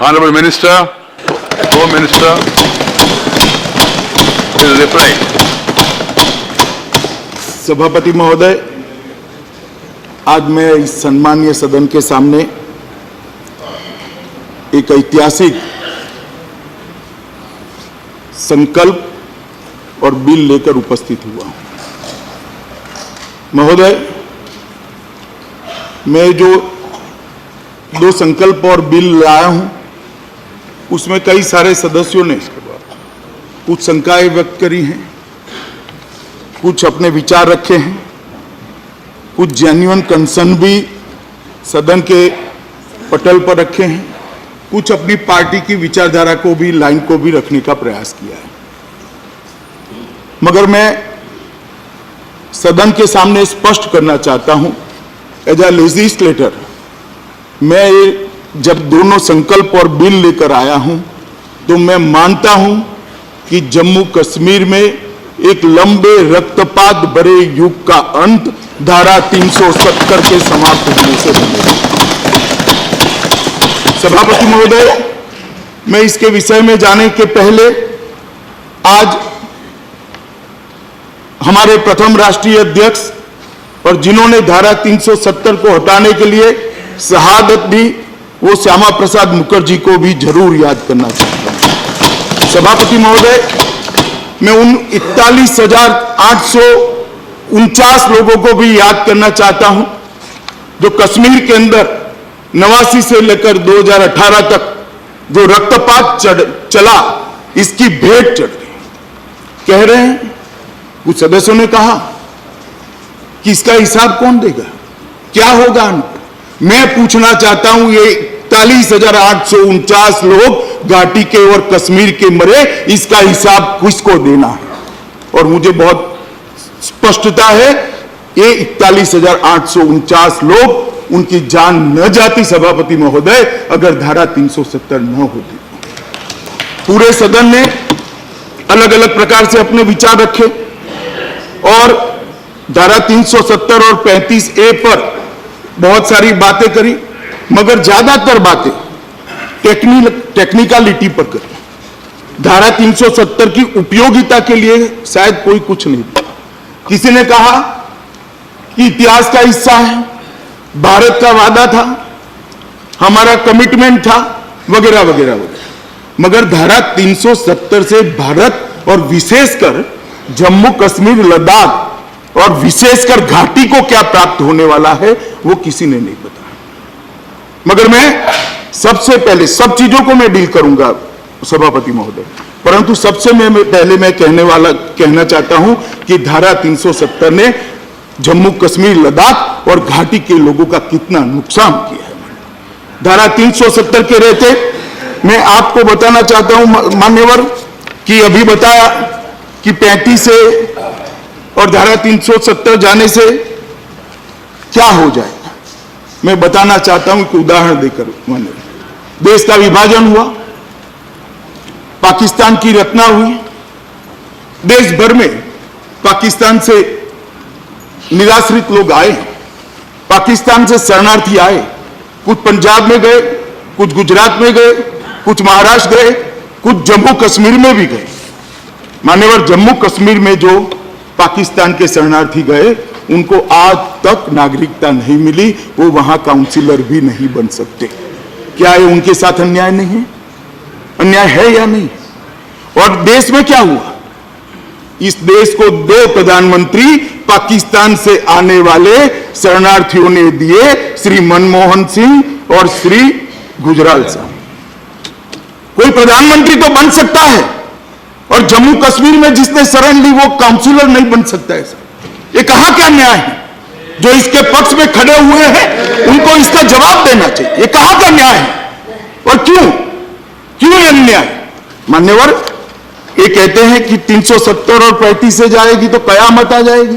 Honorable Minister, Home Minister will reply. सभापति महोदय, आज मैं इस सम्मानीय सदन के सामने एक ऐतिहासिक संकल्प और बिल लेकर उपस्थित हुआ हूं। महोदय, मैं जो दो संकल्प और बिल लाया हूं, उसमें कई सारे सदस्यों ने कुछ शंकाएं व्यक्त करी हैं, कुछ अपने विचार रखे हैं, कुछ जेन्युइन कंसर्न भी सदन के पटल पर रखे हैं, कुछ अपनी पार्टी की विचारधारा को भी, लाइन को भी रखने का प्रयास किया है। मगर मैं सदन के सामने स्पष्ट करना चाहता हूं, एज ए लेजिस्लेटर, मैं जब दोनों संकल्प और बिल लेकर आया हूं, तो मैं मानता हूं कि जम्मू कश्मीर में एक लंबे रक्तपात भरे युग का अंत धारा 370 के समाप्त होने से बनेगा। सभापति महोदय, मैं इसके विषय में जाने के पहले आज हमारे प्रथम राष्ट्रीय अध्यक्ष और जिन्होंने धारा 370 को हटाने के लिए शहादत दी, वो श्यामा प्रसाद मुखर्जी को भी जरूर याद करना चाहता हूं। सभापति महोदय, मैं उन 41,849 लोगों को भी याद करना चाहता हूं जो कश्मीर के अंदर 89 से लेकर 2018 तक जो रक्तपात चला, इसकी भेंट चढ़ गई। कह रहे हैं, कुछ सदस्यों ने कहा कि इसका हिसाब कौन देगा, क्या होगा। मैं पूछना चाहता हूं, ये 41,849 लोग घाटी के और कश्मीर के मरे, इसका हिसाब किसको देना है? और मुझे बहुत स्पष्टता है, ये 41,849 लोग, उनकी जान न जाती सभापति महोदय, अगर धारा 370 न होती। पूरे सदन ने अलग अलग प्रकार से अपने विचार रखे और धारा 370 और 35A पर बहुत सारी बातें करी, मगर ज्यादातर बातें टेक्निकलिटी पर करी। धारा 370 की उपयोगिता के लिए शायद कोई कुछ नहीं। किसी ने कहा कि इतिहास का हिस्सा है, भारत का वादा था, हमारा कमिटमेंट था, वगैरह वगैरह वगैरह। मगर धारा 370 से भारत और विशेषकर जम्मू कश्मीर, लद्दाख और विशेषकर घाटी को क्या प्राप्त होने वाला है, वो किसी ने नहीं बताया। मगर मैं सबसे पहले, सब चीजों को मैं डील करूंगा सभापति महोदय, परंतु सबसे पहले मैं कहना चाहता हूं कि धारा 370 ने जम्मू कश्मीर, लद्दाख और घाटी के लोगों का कितना नुकसान किया है। धारा 370 के रहते मैं आपको बताना चाहता हूं मान्यवर, कि अभी बताया कि 35 से और धारा 370 जाने से क्या हो जाएगा। मैं बताना चाहता हूं कि उदाहरण देकर, देश का विभाजन हुआ, पाकिस्तान की रचना हुई, देश भर में पाकिस्तान से निराश्रित लोग आए, पाकिस्तान से शरणार्थी आए, कुछ पंजाब में गए, कुछ गुजरात में गए, कुछ महाराष्ट्र गए, कुछ जम्मू कश्मीर में भी गए। मान्यवर, जम्मू कश्मीर में जो पाकिस्तान के शरणार्थी गए, उनको आज तक नागरिकता नहीं मिली, वो वहां काउंसिलर भी नहीं बन सकते। क्या ये उनके साथ अन्याय नहीं है? अन्याय है या नहीं? और देश में क्या हुआ? इस देश को 2 प्रधानमंत्री पाकिस्तान से आने वाले शरणार्थियों ने दिए, श्री मनमोहन सिंह और श्री गुजराल साहब। कोई प्रधानमंत्री तो बन सकता है, और जम्मू कश्मीर में जिसने शरण ली वो काउंसिलर नहीं बन सकता है। ये कहां का न्याय है? जो इसके पक्ष में खड़े हुए हैं उनको इसका जवाब देना चाहिए। ये कहां का न्याय है और क्यों ये अन्याय? मान्यवर, ये कहते हैं कि 370 और 35 से जाएगी तो कयामत आ जाएगी,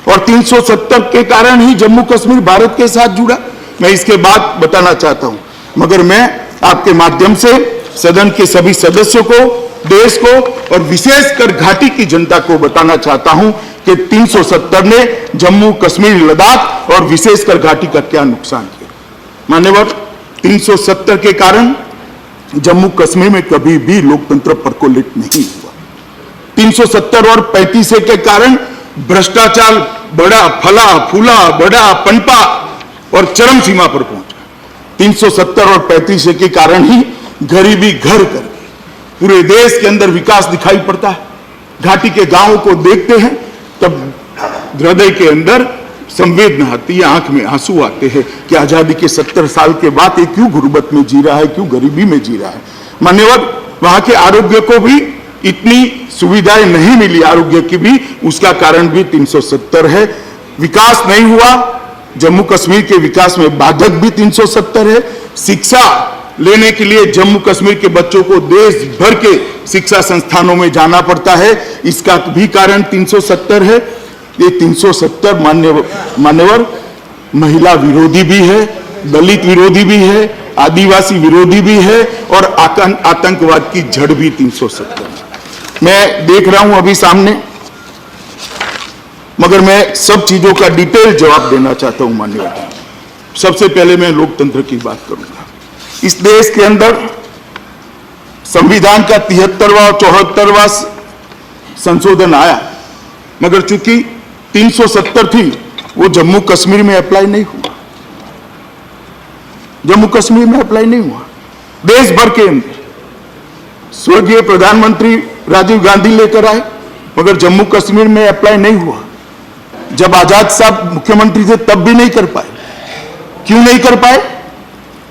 और 370 के कारण ही जम्मू कश्मीर भारत के साथ जुड़ा। मैं इसके बाद बताना चाहता हूं, मगर मैं आपके माध्यम से सदन के सभी सदस्यों को, देश को और विशेषकर घाटी की जनता को बताना चाहता हूं कि 370 ने जम्मू कश्मीर, लद्दाख और विशेषकर घाटी का क्या नुकसान किया। मान्यवर, 370 के कारण जम्मू कश्मीर में कभी भी लोकतंत्र परकोलेट नहीं हुआ। 370 और 35 के कारण भ्रष्टाचार बड़ा फला फूला, बड़ा पनपा और चरम सीमा पर पहुंचा। 370 और 35 के कारण ही गरीबी घर कर गई। पूरे देश के अंदर विकास दिखाई पड़ता है। घाटी के गांवों को देखते हैं तब हृदय के अंदर संवेदना आती है, आंख में आंसू आते हैं कि आजादी के 70 साल के बाद ये क्यों गुर्बत में जी रहा है, क्यों गरीबी में जी रहा है। मान्यवर, वहां के आरोग्य को भी इतनी सुविधाएं नहीं मिली, आरोग्य की भी, उसका कारण भी 370 है। विकास नहीं हुआ, जम्मू कश्मीर के विकास में बाधक भी 370 है। शिक्षा लेने के लिए जम्मू कश्मीर के बच्चों को देश भर के शिक्षा संस्थानों में जाना पड़ता है, इसका भी कारण 370 है। ये 370 मान्यवर महिला विरोधी भी है, दलित विरोधी भी है, आदिवासी विरोधी भी है और आतंकवाद की जड़ भी 370 है। मैं देख रहा हूं अभी सामने, मगर मैं सब चीजों का डिटेल जवाब देना चाहता हूं माननीय। सबसे पहले मैं लोकतंत्र की बात करूंगा। इस देश के अंदर संविधान का 73वां और 74वां संशोधन आया, मगर चूंकि 370 थी वो जम्मू कश्मीर में अप्लाई नहीं हुआ। जम्मू कश्मीर में अप्लाई नहीं हुआ। देश भर के अंदर स्वर्गीय प्रधानमंत्री राजीव गांधी लेकर आए, मगर जम्मू कश्मीर में अप्लाई नहीं हुआ। जब आजाद साहब मुख्यमंत्री थे तब भी नहीं कर पाए। क्यों नहीं कर पाए?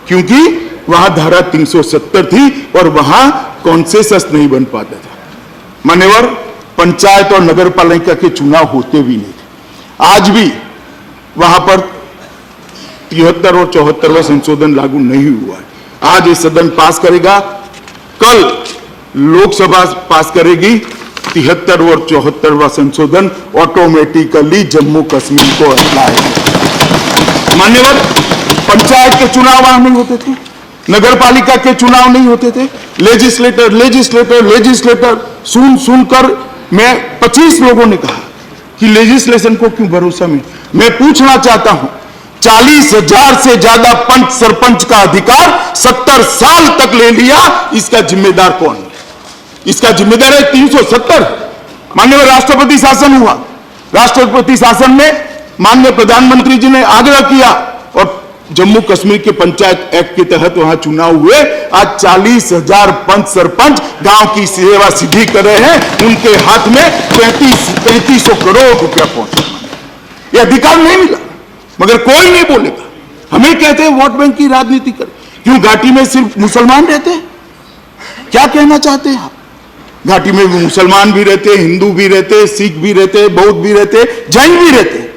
क्योंकि वहां धारा 370 थी और वहां कॉन्सेंसस नहीं बन पाता था। मान्यवर, पंचायत और नगर पालिका के चुनाव होते भी नहीं थे। आज भी वहां पर 73 और 74वां संशोधन लागू नहीं हुआ है। आज ये सदन पास करेगा, कल लोकसभा पास करेगी। 73 और 74वां संशोधन ऑटोमेटिकली जम्मू कश्मीर को अप्लाई है। मान्यवर, पंचायत के चुनाव वहां नहीं होते थे, नगर पालिका के चुनाव नहीं होते थे। लेजिस्लेटर सुनकर मैं 25 लोगों ने कहा कि लेजिस्लेशन को क्यों भरोसा में। मैं पूछना चाहता हूं, 40,000 से ज्यादा पंच सरपंच का अधिकार 70 साल तक ले लिया, इसका जिम्मेदार कौन है? इसका जिम्मेदार है 370। माननीय राष्ट्रपति शासन हुआ, राष्ट्रपति शासन में माननीय प्रधानमंत्री जी ने आग्रह किया और जम्मू कश्मीर के पंचायत एक्ट के तहत वहां चुनाव हुए। आज 40,000 पंच सरपंच गांव की सेवा सिद्धि कर रहे हैं, उनके हाथ में 3500 करोड़ रुपया पहुंचा। यह अधिकार नहीं मिला, मगर कोई नहीं बोलेगा। हमें कहते हैं वोट बैंक की राजनीति कर। क्यों घाटी में सिर्फ मुसलमान रहते हैं? क्या कहना चाहते हैं आप? घाटी में मुसलमान भी रहते, हिंदू भी रहते, सिख भी रहते, बौद्ध भी रहते, जैन भी रहते।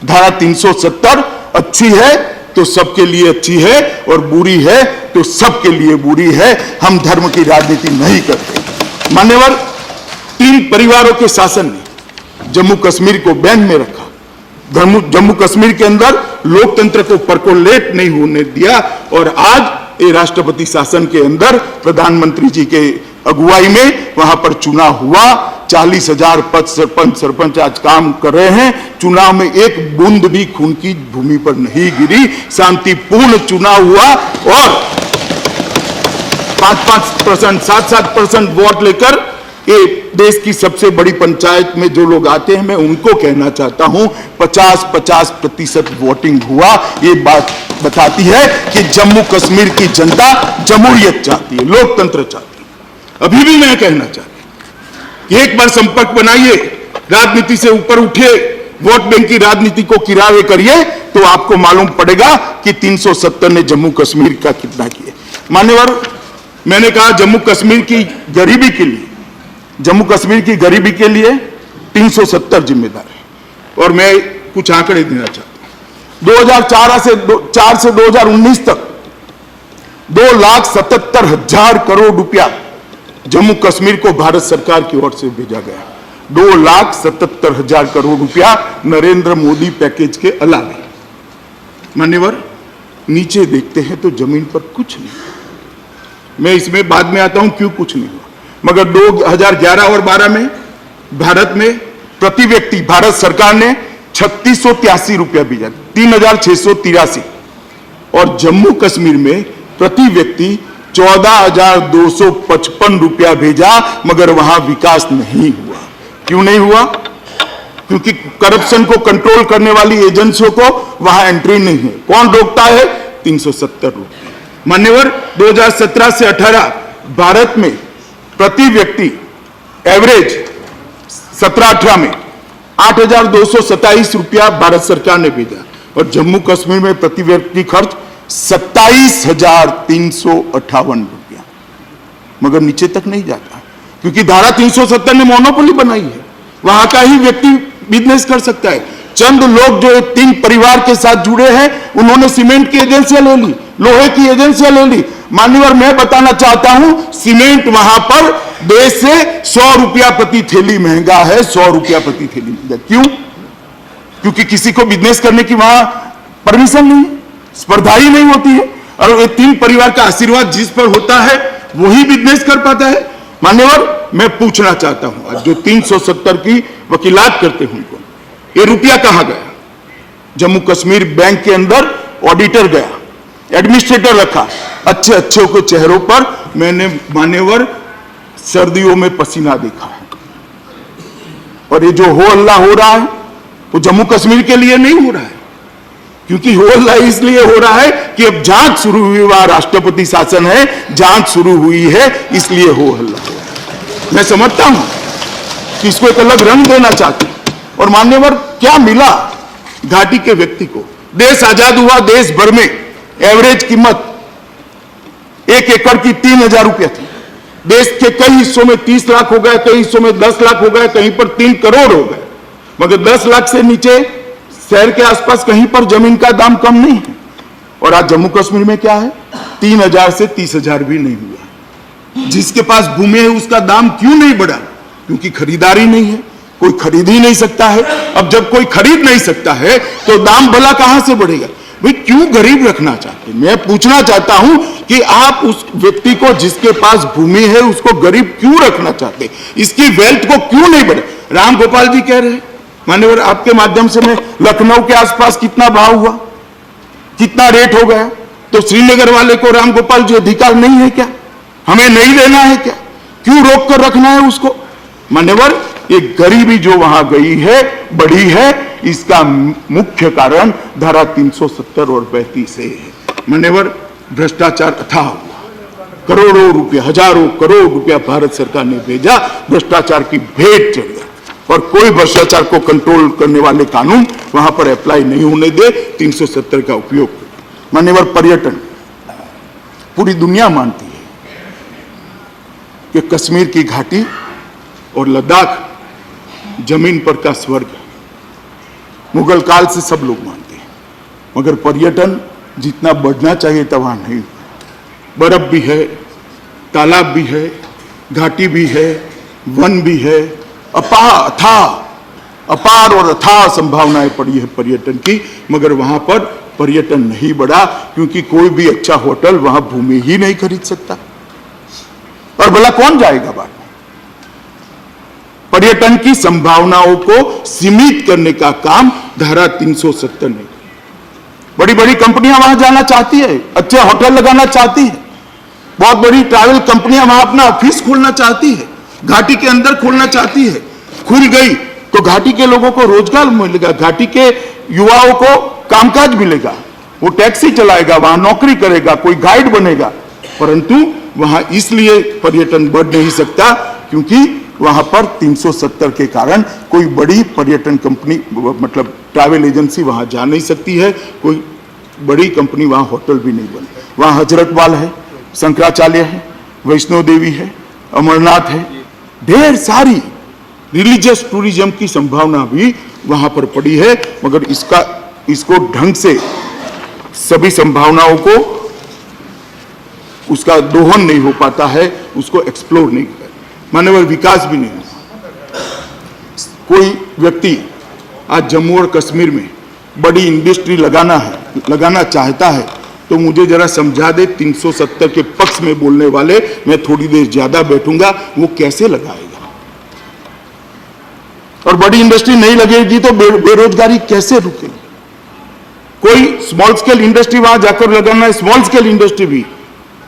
धारा 370 अच्छी है तो सबके लिए अच्छी है और बुरी है तो सबके लिए बुरी है। हम धर्म की राजनीति नहीं करते। मान्यवर, 3 परिवारों के शासन ने जम्मू कश्मीर को बैन में रखा। जम्मू कश्मीर के अंदर लोकतंत्र को परकोलेट नहीं होने दिया और आज ये राष्ट्रपति शासन के अंदर प्रधानमंत्री जी के अगुवाई में वहां पर चुनाव हुआ। 40,000 पद सरपंच आज काम कर रहे हैं। चुनाव में एक बूंद भी खून की भूमि पर नहीं गिरी, शांतिपूर्ण चुनाव हुआ और 5-5%, 7-7% वोट लेकर ये देश की सबसे बड़ी पंचायत में जो लोग आते हैं, मैं उनको कहना चाहता हूं 50-50% वोटिंग हुआ। ये बात बताती है कि जम्मू कश्मीर की जनता जमहूरियत चाहती है, लोकतंत्र चाहती है। अभी भी मैं कहना चाहता हूं कि एक बार संपर्क बनाइए, राजनीति से ऊपर उठिए, वोट बैंक की राजनीति को किनारे करिए तो आपको मालूम पड़ेगा कि 370 ने जम्मू कश्मीर का कितना किया। मान्यवर, मैंने कहा जम्मू कश्मीर की गरीबी के लिए, जम्मू कश्मीर की गरीबी के लिए 370 जिम्मेदार है और मैं कुछ आंकड़े देना चाहता हूं। 2004 से 2019 तक 2,77,000 करोड़ रुपया जम्मू कश्मीर को भारत सरकार की ओर से भेजा गया। 2,77,000 करोड़ रुपया नरेंद्र मोदी पैकेज के अलावा। मान्यवर, नीचे देखते हैं तो जमीन पर कुछ नहीं। मैं इसमें बाद में आता हूं क्यों कुछ नहीं हुआ, मगर 2011 और 12 में भारत में प्रति व्यक्ति भारत सरकार ने 3683 रुपया भेजा, 3683, और जम्मू कश्मीर में प्रति व्यक्ति 14,255 रुपया भेजा, मगर वहां विकास नहीं हुआ। क्यों नहीं हुआ? क्योंकि करप्शन को कंट्रोल करने वाली एजेंसियों को वहां एंट्री नहीं है। कौन रोकता है? 370 रुपये। मान्यवर, 2017 से 18 भारत में प्रति व्यक्ति एवरेज 17-18 में 8,227 रुपया भारत सरकार ने भेजा, और जम्मू कश्मीर में प्रति व्यक्ति खर्च 27,358 रुपया, मगर नीचे तक नहीं जाता, क्योंकि धारा 370 ने मोनोपोली बनाई है। वहां का ही व्यक्ति बिजनेस कर सकता है। चंद लोग जो 3 परिवार के साथ जुड़े हैं, उन्होंने सीमेंट की एजेंसियां ले ली, लोहे की एजेंसियां ले ली। मान्यवर, मैं बताना चाहता हूं, सीमेंट वहां पर देश से 100 रुपया प्रति थैली महंगा है। 100 रुपया प्रति थैली महंगा। क्यों? क्योंकि किसी को बिजनेस करने की वहां परमिशन नहीं, स्पर्धा ही नहीं होती है, और ये 3 परिवार का आशीर्वाद जिस पर होता है वही बिजनेस कर पाता है। मान्यवर, मैं पूछना चाहता हूं, आज जो 370 की वकीलात करते हैं उनको, ये रुपया कहां गया? जम्मू कश्मीर बैंक के अंदर ऑडिटर गया, एडमिनिस्ट्रेटर रखा, अच्छे अच्छे के चेहरों पर मैंने मान्यवर सर्दियों में पसीना देखा है। और ये जो हो हल्ला हो रहा है वो जम्मू कश्मीर के लिए नहीं हो रहा है, क्योंकि हो हल्ला इसलिए हो रहा है कि अब जांच शुरू हुई, वहां राष्ट्रपति शासन है, जांच शुरू हुई है, इसलिए हो हल्ला हो रहा है। मैं समझता हूं कि इसको एक अलग रंग देना चाहते हैं। और मान्यवर, क्या मिला घाटी के व्यक्ति को? देश आजाद हुआ, देश भर में एवरेज कीमत 1 एकड़ की 3,000 रुपया थी। देश के कई हिस्सों में 30 लाख हो गए, कई हिस्सों में 10 लाख हो गए, कहीं पर 3 करोड़ हो गए, मगर 10 लाख से नीचे शहर के आसपास कहीं पर जमीन का दाम कम नहीं है। और आज जम्मू कश्मीर में क्या है? 3,000 से 30,000 भी नहीं हुआ। जिसके पास भूमि है उसका दाम क्यों नहीं बढ़ा? क्योंकि खरीदारी नहीं है, कोई खरीद ही नहीं सकता है। अब जब कोई खरीद नहीं सकता है तो दाम भला कहां से बढ़ेगा? भाई, क्यों गरीब रखना चाहते? मैं पूछना चाहता हूं कि आप उस व्यक्ति को जिसके पास भूमि है उसको गरीब क्यों रखना चाहते? इसकी वेल्थ को क्यों नहीं बढ़े? राम गोपाल जी कह रहे हैं, मान्यवर, आपके माध्यम से मैं, लखनऊ के आसपास कितना भाव हुआ, कितना रेट हो गया, तो श्रीनगर वाले को राम गोपाल जी अधिकार नहीं है क्या? हमें नहीं लेना है क्या? क्यों रोक कर रखना है उसको? मान्यवर, ये गरीबी जो वहां गई है, बढ़ी है, इसका मुख्य कारण धारा 370 और 35 है। मान्यवर, भ्रष्टाचार अथाह हुआ, करोड़ों रुपया, हजारों करोड़ रुपया भारत सरकार ने भेजा, भ्रष्टाचार की भेंट चढ़ गया, और कोई भ्रष्टाचार को कंट्रोल करने वाले कानून वहां पर अप्लाई नहीं होने दे, 370 का उपयोग। मान्यवर, पर्यटन, पूरी दुनिया मानती है कि कश्मीर की घाटी और लद्दाख जमीन पर का स्वर्ग है। मुगल काल से सब लोग मानते हैं, मगर पर्यटन जितना बढ़ना चाहिए था वहां नहीं। बर्फ भी है, तालाब भी है, घाटी भी है, वन भी है, अपार और अथाह संभावनाएं पड़ी है पर्यटन की, मगर वहां पर पर्यटन नहीं बढ़ा, क्योंकि कोई भी अच्छा होटल वहां भूमि ही नहीं खरीद सकता, और भला कौन जाएगा बाद में? पर्यटन की संभावनाओं को सीमित करने का काम धारा 370 ने। बड़ी बड़ी कंपनियां वहां जाना चाहती है, अच्छे होटल लगाना चाहती है, बहुत बड़ी ट्रैवल कंपनियां वहां अपना ऑफिस खोलना चाहती है, घाटी के अंदर खोलना चाहती है। खुल गई तो घाटी के लोगों को रोजगार मिलेगा, घाटी के युवाओं को कामकाज मिलेगा, वो टैक्सी चलाएगा, वहां नौकरी करेगा, कोई गाइड बनेगा। परंतु वहां इसलिए पर्यटन बढ़ नहीं सकता क्योंकि वहां पर 370 के कारण कोई बड़ी पर्यटन कंपनी, मतलब ट्रैवल एजेंसी वहां जा नहीं सकती है, कोई बड़ी कंपनी वहां होटल भी नहीं बने। वहां हजरतवाल है, शंकराचार्य है, वैष्णो देवी है, अमरनाथ है, ढेर सारी रिलीजियस टूरिज्म की संभावना भी वहां पर पड़ी है, मगर इसको ढंग से सभी संभावनाओं को उसका दोहन नहीं हो पाता है, उसको एक्सप्लोर नहीं कर, मानव विकास भी नहीं हुआ। कोई व्यक्ति आज जम्मू और कश्मीर में बड़ी इंडस्ट्री लगाना चाहता है तो मुझे जरा समझा दे, 370 के पक्ष में बोलने वाले, मैं थोड़ी देर ज्यादा बैठूंगा, वो कैसे लगाएगा? और बड़ी इंडस्ट्री नहीं लगेगी तो बेरोजगारी कैसे रुकेगी? कोई स्मॉल स्केल इंडस्ट्री वहां जाकर लगाना है, स्मॉल स्केल इंडस्ट्री भी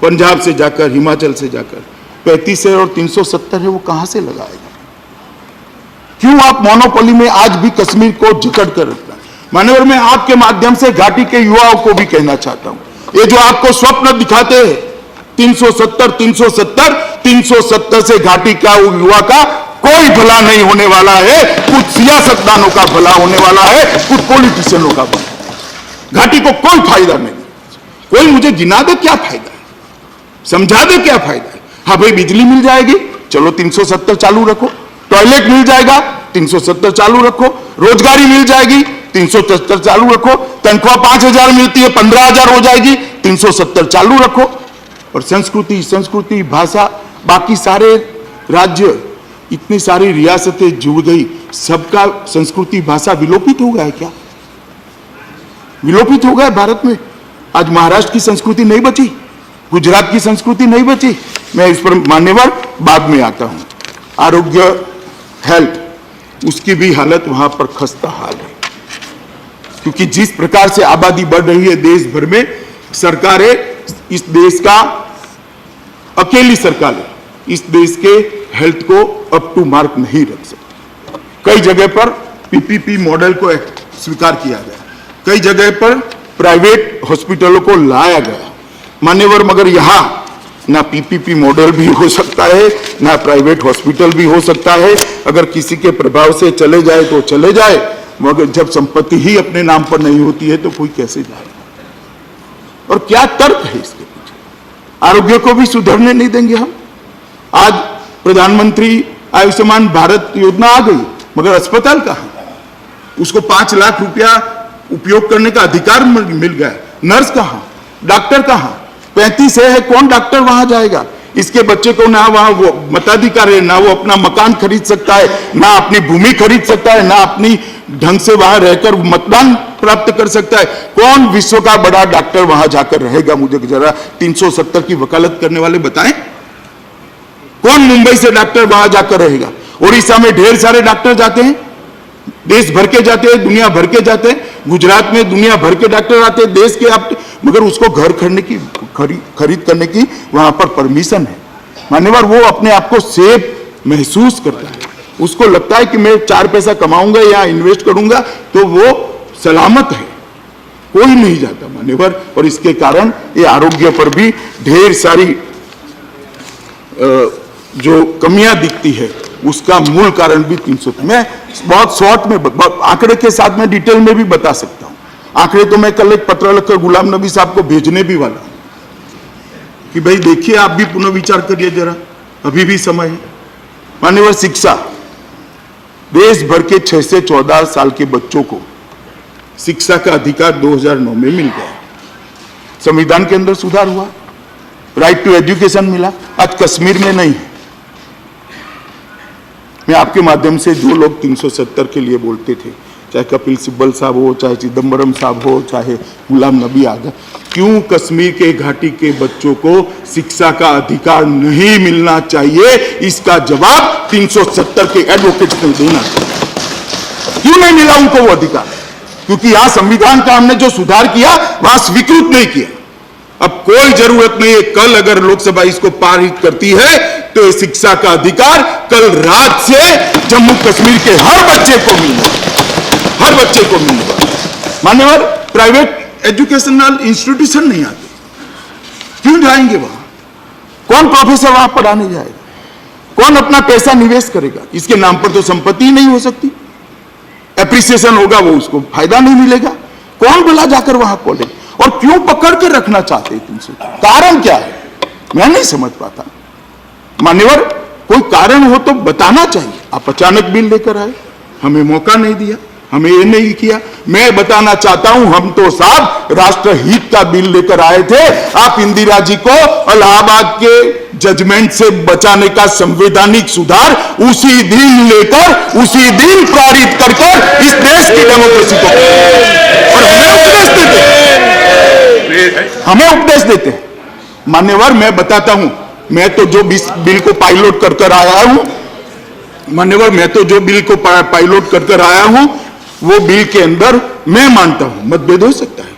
पंजाब से जाकर, हिमाचल से जाकर 35 है और 370 है, वो कहां से लगाएगा? क्यों आप मोनोपोली में आज भी कश्मीर को जकड़ कर रखना? मान्यवर, मैं आपके माध्यम से घाटी के युवाओं को भी कहना चाहता हूं, ये जो आपको स्वप्न दिखाते हैं 370 370 370 से घाटी का युवा का कोई भला नहीं होने वाला है। कुछ सियासतदानों का भला होने वाला है, कुछ पॉलिटिशियनों का भला। घाटी को कोई फायदा नहीं। कोई मुझे गिना दे क्या फायदा है, समझा दे क्या फायदा है। हाँ भाई, बिजली मिल जाएगी, चलो 370 चालू रखो। टॉयलेट मिल जाएगा, 370 चालू रखो। रोजगारी मिल जाएगी, 370 चालू रखो। तनख्वाह 5,000 मिलती है, 15,000 हो जाएगी, 370 चालू रखो। और संस्कृति भाषा, बाकी सारे राज्य, इतनी सारी रियासतें जुड़ गई, सबका संस्कृति भाषा विलोपित हो गया है क्या? विलोपित हो गया भारत में। आज महाराष्ट्र की संस्कृति नहीं बची, गुजरात की संस्कृति नहीं बची। मैं इस पर मान्यवर बाद में आता हूं। आरोग्य, हेल्थ, उसकी भी हालत वहां पर खस्ता हाल है, क्योंकि जिस प्रकार से आबादी बढ़ रही है देश भर में, सरकारें इस देश का अकेली सरकार है, इस देश के हेल्थ को अप टू मार्क नहीं रख सकती। कई जगह पर पीपीपी मॉडल को स्वीकार किया गया, कई जगह पर प्राइवेट हॉस्पिटलों को लाया गया मान्यवर, मगर यहां ना पीपीपी मॉडल भी हो सकता है, ना प्राइवेट हॉस्पिटल भी हो सकता है। अगर किसी के प्रभाव से चले जाए तो चले जाए, मगर जब संपत्ति ही अपने नाम पर नहीं होती है तो कोई कैसे जाए? और क्या तर्क है इसके पीछे? आरोग्य को भी सुधरने नहीं देंगे हम। आज प्रधानमंत्री आयुष्मान भारत योजना आ गई, मगर अस्पताल कहां? उसको 5 लाख रुपया उपयोग करने का अधिकार मिल गया, नर्स कहां? डॉक्टर कहां? 35 है, कौन डॉक्टर वहां जाएगा? इसके बच्चे को ना वहां वो मताधिकार है, ना वो अपना मकान खरीद सकता है, ना अपनी भूमि खरीद सकता है, ना अपनी ढंग से वहां रहकर मतदान प्राप्त कर सकता है। कौन विश्व का बड़ा डॉक्टर वहां जाकर रहेगा? मुझे जरा 370 की वकालत करने वाले बताएं, कौन मुंबई से डॉक्टर वहां जाकर रहेगा? उड़ीसा में ढेर सारे डॉक्टर जाते हैं, देश भर के जाते हैं, दुनिया भर के जाते हैं। गुजरात में दुनिया भर के डॉक्टर आते हैं, देश के आप, मगर उसको घर खरीद करने की वहां पर परमिशन है। मान्यवर, वो अपने आप को सेफ महसूस करता है, उसको लगता है कि मैं 4 पैसा कमाऊंगा या इन्वेस्ट करूंगा तो वो सलामत है। कोई नहीं जाता मान्यवर, और इसके कारण ये आरोग्य पर भी ढेर सारी जो कमियां दिखती है, उसका मूल कारण भी 300। मैं बहुत शॉर्ट में आंकड़े के साथ में डिटेल में भी बता सकता हूं। आंकड़े तो मैं कल एक पत्र लिखकर गुलाम नबी साहब को भेजने भी वाला हूं कि भाई देखिए, आप भी पुनर्विचार करिए जरा, अभी भी समय है। मान्यवर, शिक्षा, देश भर के 6 से 14 साल के बच्चों को शिक्षा का अधिकार 2009 में मिल गया। संविधान के अंदर सुधार हुआ, राइट टू एजुकेशन मिला। आज कश्मीर में नहीं है। मैं आपके माध्यम से जो लोग 370 के लिए बोलते थे, चाहे कपिल सिब्बल साहब हो, चाहे चिदम्बरम साहब हो, चाहे गुलाम नबी आज़ाद, क्यों कश्मीर के घाटी के बच्चों को शिक्षा का अधिकार नहीं मिलना चाहिए, इसका जवाब 370 के एडवोकेट्स ने देना चाहिए। क्यों नहीं मिला उनको वो अधिकार? क्योंकि यहां संविधान का हमने जो सुधार किया वहां स्वीकृत नहीं किया। अब कोई जरूरत नहीं है, कल अगर लोकसभा इसको पारित करती है तो ये शिक्षा का अधिकार कल रात से जम्मू कश्मीर के हर बच्चे को मिलेगा, हर बच्चे को मिलेगा। मान्यवर, प्राइवेट एजुकेशनल इंस्टीट्यूशन नहीं आते, क्यों जाएंगे वहां? कौन प्रोफेसर वहां पढ़ाने जाएगा? कौन अपना पैसा निवेश करेगा? इसके नाम पर तो संपत्ति नहीं हो सकती। एप्रिसिएशन होगा, वो उसको फायदा नहीं मिलेगा। कौन भला जाकर वहां खोले? और क्यों पकड़ के रखना चाहते हैं 300? कारण क्या है? मैं नहीं समझ पाता। मान्यवर, कोई कारण हो तो बताना चाहिए। आप अचानक बिल लेकर आए, हमें मौका नहीं दिया, हमें ये नहीं किया। मैं बताना चाहता हूं, हम तो साहब राष्ट्रहित का बिल लेकर आए थे। आप इंदिरा जी को इलाहाबाद के जजमेंट से बचाने का संवैधानिक सुधार उसी दिन लेकर उसी दिन पारित करके इस देश की डेमोक्रेसी को, और हमें उपदेश देते हैं। मान्यवर, मैं बताता हूं, मैं तो जो बिल को पायलट कर आया हूं, मान्यवर, मैं तो जो बिल को पायलट कर आया हूं, वो बिल के अंदर मैं मानता हूं, मतभेद हो सकता है,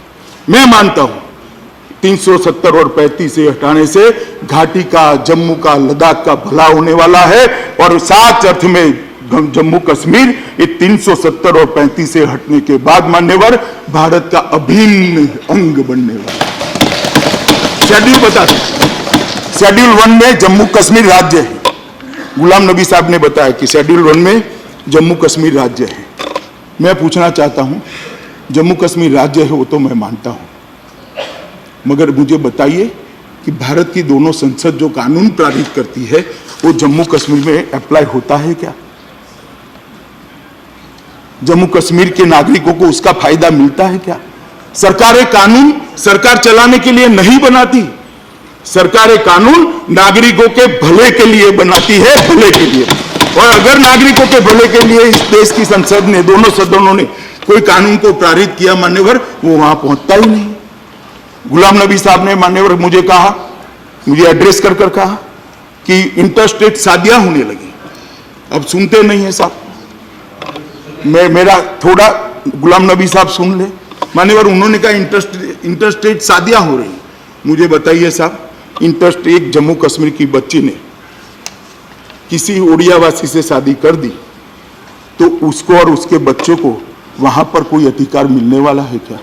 मैं मानता हूं 370 और 35 से हटाने से घाटी का, जम्मू का, लद्दाख का भला होने वाला है और साच अर्थ में जम्मू कश्मीर ये 370 और 35 से हटने के बाद मान्यवर भारत का अभिन्न अंग बनने वाला है। शेड्यूल बता दें, शेड्यूल 1 में जम्मू कश्मीर राज्य है। गुलाम नबी साहब ने बताया कि शेड्यूल 1 में जम्मू कश्मीर राज्य है। मैं पूछना चाहता हूं, जम्मू कश्मीर राज्य है वो तो मैं मानता हूं, मगर मुझे बताइए कि भारत की दोनों संसद जो कानून पारित करती है वो जम्मू कश्मीर में अप्लाई होता है क्या? जम्मू कश्मीर के नागरिकों को उसका फायदा मिलता है क्या? सरकारें कानून सरकार चलाने के लिए नहीं बनाती, सरकारें कानून नागरिकों के भले के लिए बनाती है, भले के लिए। और अगर नागरिकों के भले के लिए इस देश की संसद ने, दोनों सदनों ने कोई कानून को पारित किया मान्यवर, वो वहां पहुंचता ही नहीं। गुलाम नबी साहब ने मान्यवर मुझे कहा, मुझे एड्रेस कर कर कहा कि इंटरस्टेट शादियां होने लगी। अब सुनते नहीं है साहब, मेरा थोड़ा गुलाम नबी साहब सुन ले मान्यवर। उन्होंने कहा इंटरस्टेट शादियां हो रही। मुझे बताइए साहब, इंटरस्टेट जम्मू कश्मीर की बच्ची ने किसी ओडियावासी से शादी कर दी तो उसको और उसके बच्चों को वहां पर कोई अधिकार मिलने वाला है क्या?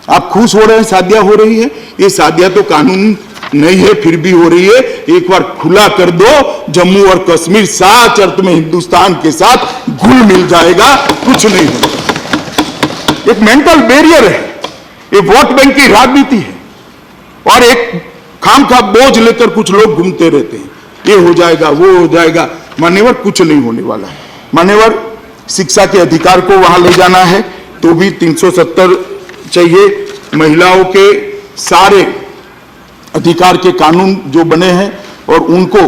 आप खुश हो रहे हैं शादियां हो रही है, ये शादियां तो कानून नहीं है फिर भी हो रही है। एक बार खुला कर दो, जम्मू और कश्मीर साच अर्थ में हिंदुस्तान के साथ घुल मिल जाएगा, कुछ नहीं होगा। एक मेंटल बैरियर है, ये वोट बैंक की राजनीति है और एक खामखा बोझ लेकर कुछ लोग घूमते रहते हैं, ये हो जाएगा वो हो जाएगा। मान्यवर कुछ नहीं होने वाला है। मान्यवर शिक्षा के अधिकार को वहां ले जाना है तो भी 370 चाहिए। महिलाओं के सारे अधिकार के कानून जो बने हैं और उनको,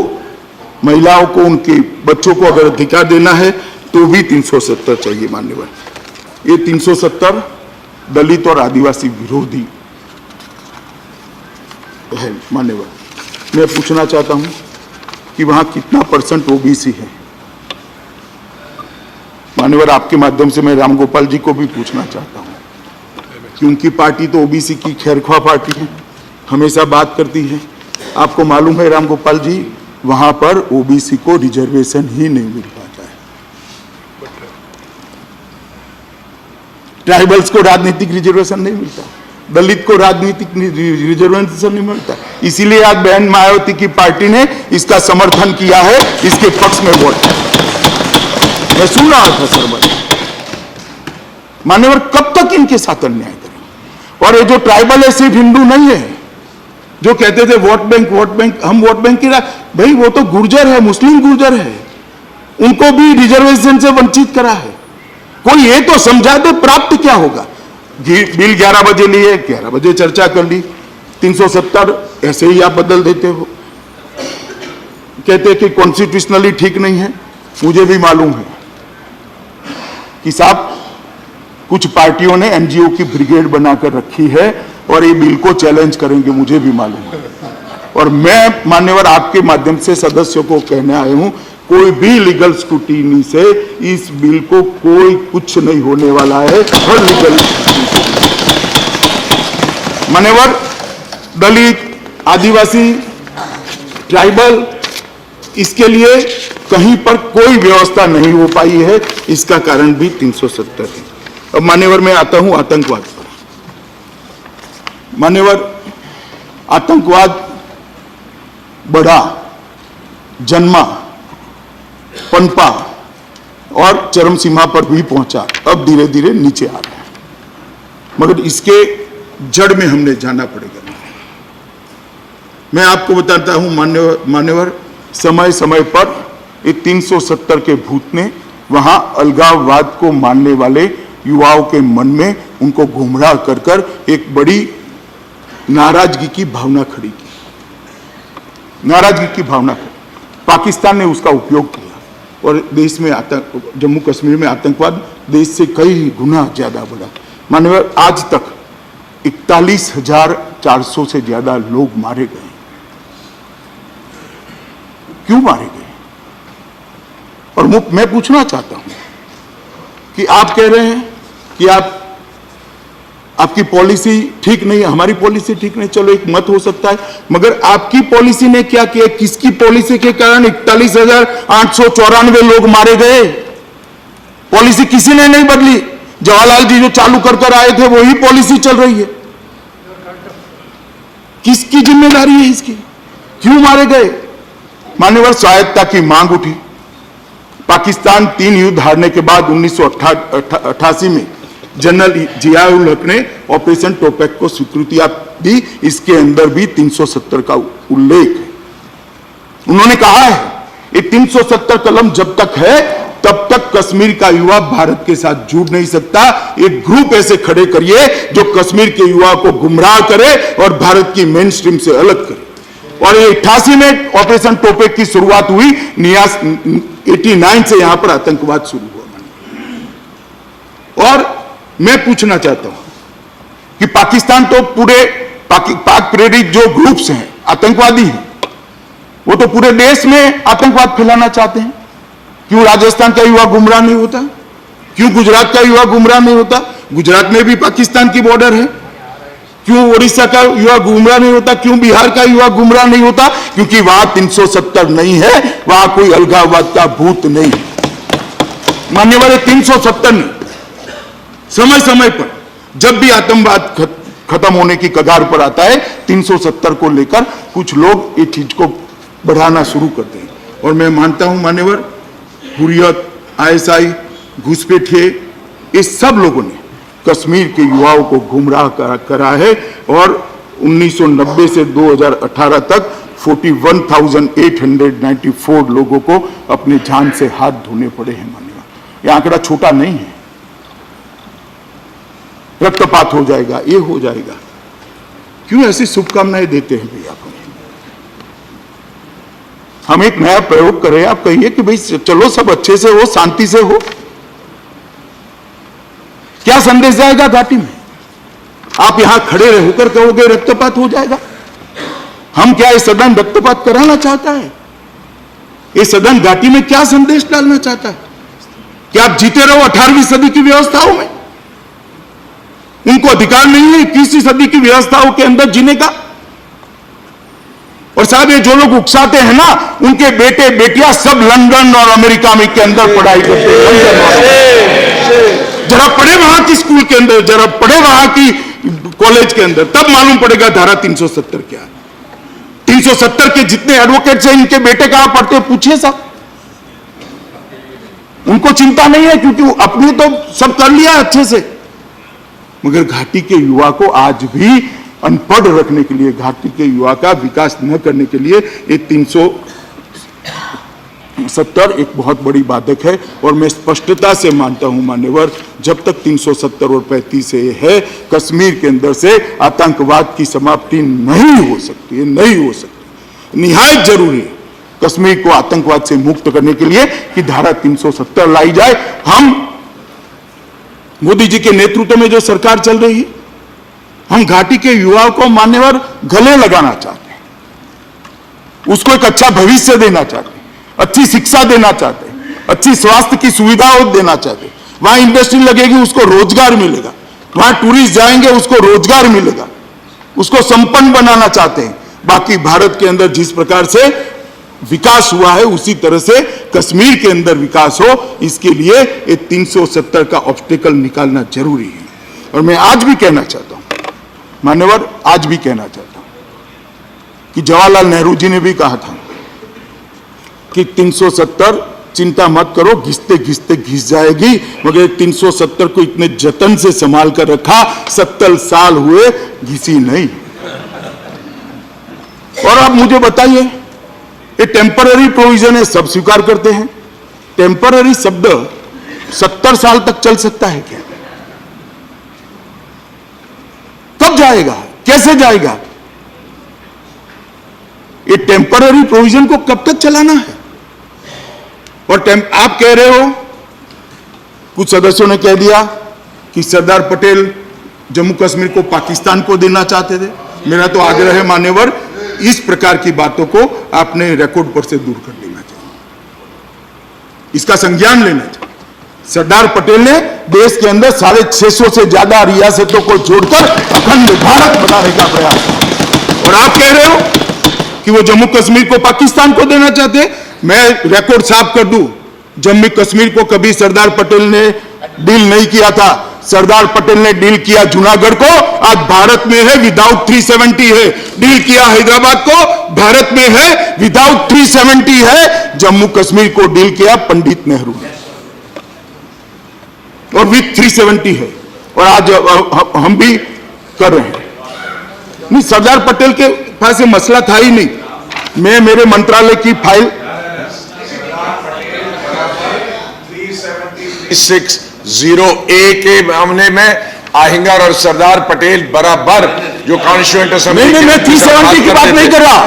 महिलाओं को, उनके बच्चों को अगर अधिकार देना है तो भी 370 चाहिए मान्यवर। ये 370 दलित और आदिवासी विरोधी है मान्यवर। मैं पूछना चाहता हूं कि वहां कितना % ओबीसी है मान्यवर। आपके माध्यम से मैं रामगोपाल जी को भी पूछना चाहता हूं कि उनकी पार्टी तो ओबीसी की खैरख्वाह पार्टी है, हमेशा बात करती है। आपको मालूम है रामगोपाल जी, वहां पर ओबीसी को रिजर्वेशन ही नहीं मिल पाता है। ट्राइबल्स को राजनीतिक रिजर्वेशन नहीं मिलता, दलित को राजनीतिक रिजर्वेशन नहीं मिलता। इसीलिए आज बहन मायावती की पार्टी ने इसका समर्थन किया है, इसके पक्ष में वोट है। मैं सुन रहा था सर, मान्यवर कब तक इनके साथ अन्याय करें? और ये जो ट्राइबल है सिर्फ हिंदू नहीं है, जो कहते थे वोट बैंक हम वोट बैंक की भाई वो तो गुर्जर है, मुस्लिम गुर्जर है, उनको भी रिजर्वेशन से वंचित करा है। कोई ये तो समझा दे प्राप्त क्या होगा। बिल 11 बजे लिए, 11 बजे चर्चा कर ली, 370 ऐसे ही आप बदल देते हो। कहते कि कॉन्स्टिट्यूशनली ठीक नहीं है। मुझे भी मालूम है कि साहब कुछ पार्टियों ने एनजीओ की ब्रिगेड बनाकर रखी है और ये बिल को चैलेंज करेंगे, मुझे भी मालूम है। और मैं मान्यवर आपके माध्यम से सदस्यों को कहने आया हूं, कोई भी लीगल स्क्रूटिनी से इस बिल को कोई कुछ नहीं होने वाला है। हर लीगल मान्यवर दलित, आदिवासी, ट्राइबल, इसके लिए कहीं पर कोई व्यवस्था नहीं हो पाई है। इसका कारण भी 370 है। अब मान्यवर मैं आता हूं आतंकवाद पर। मान्यवर आतंकवाद बढ़ा, जन्मा, पनपा और चरम सीमा पर भी पहुंचा, अब धीरे धीरे नीचे आ रहा है। मगर इसके जड़ में हमने जाना पड़ेगा। मैं आपको बताता हूं मान्यवर समय समय पर 370 के भूत ने वहां अलगाववाद को मानने वाले युवाओं के मन में उनको गुमराह कर कर एक बड़ी नाराजगी की भावना खड़ी की। नाराजगी की भावना खड़ी। पाकिस्तान ने उसका उपयोग किया और देश में जम्मू कश्मीर में आतंकवाद देश से कई गुना ज्यादा बढ़ा। माननीय आज तक 41,400 से ज्यादा लोग मारे गए। क्यों मारे गए? और मैं पूछना चाहता हूं कि आप कह रहे हैं कि आप आपकी पॉलिसी ठीक नहीं है, हमारी पॉलिसी ठीक नहीं, चलो एक मत हो सकता है, मगर आपकी पॉलिसी ने क्या किया? किसकी पॉलिसी के कारण 41,894 लोग मारे गए? पॉलिसी किसी ने नहीं बदली। जवाहरलाल जी जो चालू कर आए थे वही पॉलिसी चल रही है। किसकी जिम्मेदारी है इसकी? क्यों मारे गए? मान्यवर, स्वायत्तता की मांग उठी। पाकिस्तान 3 युद्ध हारने के बाद 1988 में जनरल जियाउल हक ने ऑपरेशन टोपेक को स्वीकृति दी। इसके अंदर भी 370 का उल्लेख है। उन्होंने कहा है ये 370 कलम जब तक है तब तक कश्मीर का युवा भारत के साथ जुड़ नहीं सकता। एक ग्रुप ऐसे खड़े करिए जो कश्मीर के युवा को गुमराह करे और भारत की मेन स्ट्रीम से अलग करे। और ये 88 में ऑपरेशन टोपेक की शुरुआत हुई। 89 से यहां पर आतंकवाद शुरू हुआ। और मैं पूछना चाहता हूं कि पाकिस्तान तो पूरे पाक प्रेरित जो ग्रुप्स हैं, आतंकवादी हैं, वो तो पूरे देश में आतंकवाद फैलाना चाहते हैं। क्यों राजस्थान का युवा गुमराह नहीं होता? क्यों गुजरात का युवा गुमराह नहीं होता? गुजरात में भी पाकिस्तान की बॉर्डर है। क्यों उड़ीसा का युवा गुमराह नहीं होता? क्यों बिहार का युवा गुमराह नहीं होता? क्योंकि वहां 370 नहीं है, वहां कोई अलगाववाद का भूत नहीं। मान्यवर, 370 नहीं, समय समय पर जब भी आतंकवाद खत्म होने की कगार पर आता है 370 को लेकर कुछ लोग ये चीज को बढ़ाना शुरू करते हैं। और मैं मानता हूं मान्यवर, हुर्रियत, आईएसआई, घुसपैठिए, इस सब लोगों ने कश्मीर के युवाओं को गुमराह करा है। और 1990 से 2018 तक 41,894 लोगों को अपने जान से हाथ धोने पड़े हैं। मान्यवर, यह आंकड़ा छोटा नहीं है। रक्तपात हो जाएगा, ये हो जाएगा। क्यों ऐसी शुभकामनाएं देते हैं भैया? हम एक नया प्रयोग करें, आप कहिए कि भाई चलो सब अच्छे से हो, शांति से हो। क्या संदेश जाएगा घाटी में? आप यहां खड़े रहकर कहोगे रक्तपात हो जाएगा? हम क्या ये सदन रक्तपात कराना चाहता है? ये सदन घाटी में क्या संदेश डालना चाहता है? क्या आप जीते रहो 18वीं सदी की व्यवस्थाओं में? उनको अधिकार नहीं है 21वीं सदी की व्यवस्थाओं के अंदर जीने का? और साहब, ये जो लोग उकसाते हैं ना, उनके बेटे बेटियां सब लंदन और अमेरिका में के अंदर पढ़ाई करते हैं। जरा पढ़े वहां की स्कूल के अंदर, जरा पढ़े वहां की कॉलेज के अंदर, तब मालूम पड़ेगा धारा 370 क्या है। 370 के जितने एडवोकेट्स हैं, इनके बेटे कहां पढ़ते हैं पूछिए साहब। उनको चिंता नहीं है क्योंकि अपने तो सब कर लिया अच्छे से। मगर घाटी के युवा को आज भी अनपढ़ रखने के लिए, घाटी के युवा का विकास न करने के लिए ये 370 एक बहुत बड़ी बाधक है। और मैं स्पष्टता से मानता हूं मान्यवर, जब तक 370 और 35 से है, कश्मीर के अंदर से आतंकवाद की समाप्ति नहीं हो सकती है, नहीं हो सकती। निहायत जरूरी है कश्मीर को आतंकवाद से मुक्त करने के लिए कि धारा 370 लाई जाए। हम मोदी जी के नेतृत्व में जो सरकार चल रही है, हम घाटी के युवाओं को मान्यवर गले लगाना चाहते हैं, उसको एक अच्छा भविष्य देना चाहते हैं, अच्छी शिक्षा देना चाहते हैं, अच्छी स्वास्थ्य की सुविधाओं देना चाहते हैं। वहां इंडस्ट्री लगेगी, उसको रोजगार मिलेगा। वहां टूरिस्ट जाएंगे, उसको रोजगार मिलेगा। उसको संपन्न बनाना चाहते हैं। बाकी भारत के अंदर जिस प्रकार से विकास हुआ है उसी तरह से कश्मीर के अंदर विकास हो, इसके लिए ये 370 का ऑब्स्टेकल निकालना जरूरी है। और मैं आज भी कहना चाहता हूं मान्यवर, आज भी कहना चाहता हूं कि जवाहरलाल नेहरू जी ने भी कहा था कि 370 चिंता मत करो, घिसते घिसते घिस जाएगी, मगर 370 को इतने जतन से संभाल कर रखा, 70 साल हुए, घिसी नहीं। और अब मुझे बताइए, ये टेम्पररी प्रोविजन है, सब स्वीकार करते हैं। टेम्पररी शब्द 70 साल तक चल सकता है क्या? कब जाएगा? कैसे जाएगा? ये टेम्पररी प्रोविजन को कब तक चलाना है? और आप कह रहे हो, कुछ सदस्यों ने कह दिया कि सरदार पटेल जम्मू कश्मीर को पाकिस्तान को देना चाहते थे। मेरा तो आग्रह है मान्यवर, इस प्रकार की बातों को आपने रिकॉर्ड पर से दूर कर देना चाहिए, इसका संज्ञान लेना चाहिए। सरदार पटेल ने देश के अंदर 650 से ज्यादा रियासतों को जोड़कर अखंड भारत बनाने का प्रयास किया। और आप कह रहे हो कि वो जम्मू कश्मीर को पाकिस्तान को देना चाहते हैं। मैं रिकॉर्ड साफ कर दूं, जम्मू कश्मीर को कभी सरदार पटेल ने डील नहीं किया था। सरदार पटेल ने डील किया जूनागढ़ को, आज भारत में है विदाउट 370 है। डील किया हैदराबाद को, भारत में है विदाउट 370 है। जम्मू कश्मीर को डील किया पंडित नेहरू ने और विथ 370 है। और आज हम भी कर रहे हैं। नहीं, सरदार पटेल के पास ये मसला था ही नहीं। मैं मेरे मंत्रालय की फाइल 601 के मामले में अहिंगर और सरदार पटेल बराबर जो कॉन्स्टिट्यूएंट असेंबली नहीं, मैं 370 की बात नहीं कर रहा।